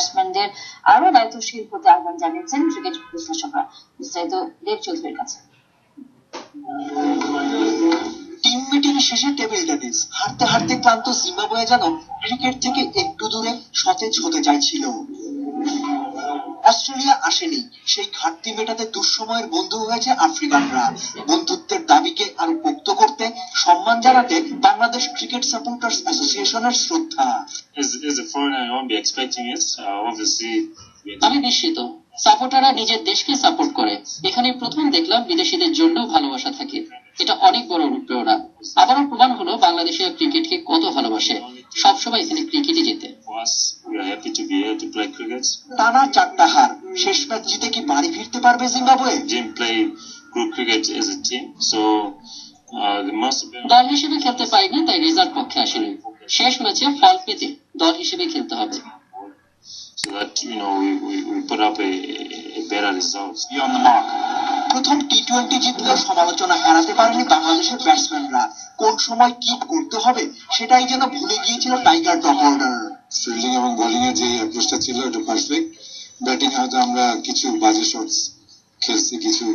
ব্যাটসম্যানদের আরো দায়িত্বশীল হতে আহ্বান জানিয়েছেন ক্রিকেট বিশ্লেষকরা। বিস্তারিত দেব চৌধুরীর কাছে। টিম মিটিং শেষে টেবিল টেনিস হারতে হারতে ক্লান্ত জিম্বাবুয়ে যেন ক্রিকেট থেকে একটু দূরে সতেজ হতে চাইছিল। অস্ট্রেলিয়া আসেনি, সেই ঘাটতি মেটাতে দুঃসময়ের বন্ধু হয়েছে আফ্রিকানরা। বন্ধুত্বের দাবিকে আরো পোক্ত করতে, সম্মান জানাতে বাংলাদেশ ক্রিকেট সাপোর্টার্স অ্যাসোসিয়েশনের শ্রদ্ধা। আমি বিস্মিত, সাপোর্টাররা নিজের দেশকে সাপোর্ট করে। এখানে প্রথম দেখলাম বিদেশিদের জন্য ভালোবাসা থাকে, এটা অনেক বড় অনুপ্রেরণা। আবারও প্রমাণ হলো বাংলাদেশের ক্রিকেটকে কত ভালোবাসে, সবসময় এখানে ক্রিকেটই জেতে। টানা 4টা হার, শেষ ম্যাচ জিতে কি বাড়ি ফিরতে পারবে জিম্বাবুয়ে? দল হিসেবে খেলতে পারিনি, তাই রেজাল্ট পক্ষে আসেনি। শেষ ম্যাচে ফল পেতে দল হিসেবে খেলতে হবে। প্রথম টি-20 জিতলেও সমালোচনা এড়াতে পারেনি বাংলাদেশের ব্যাটসম্যানরা। কোন সময় কি করতে হবে সেটাই যেন ভুলে গিয়েছিল টাইগার টপ অর্ডার। ফিল্ডিং এবং বোলিং এর যে অ্যাপ্রোচটা ছিল এটা পারফেক্ট। ব্যাটিং হয়তো আমরা কিছু বাজে শটস খেলছি, কিছু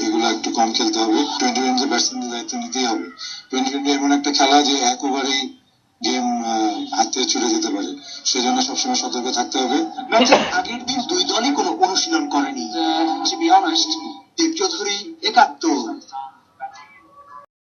এগুলো একটু কম খেলতে হবে। টি-20 ব্যাটসম্যানদের দায়িত্ব নিতেই হবে। টি-20 এমন একটা খেলা যে এক ওভারেই গেম হাত থেকে ছুটে যেতে পারে, সেজন্য সবসময় সতর্ক থাকতে হবে। ম্যাচের আগের দিন দুই দলই কোনো অনুশীলন করেনি। দেব চৌধুরী, ৭১।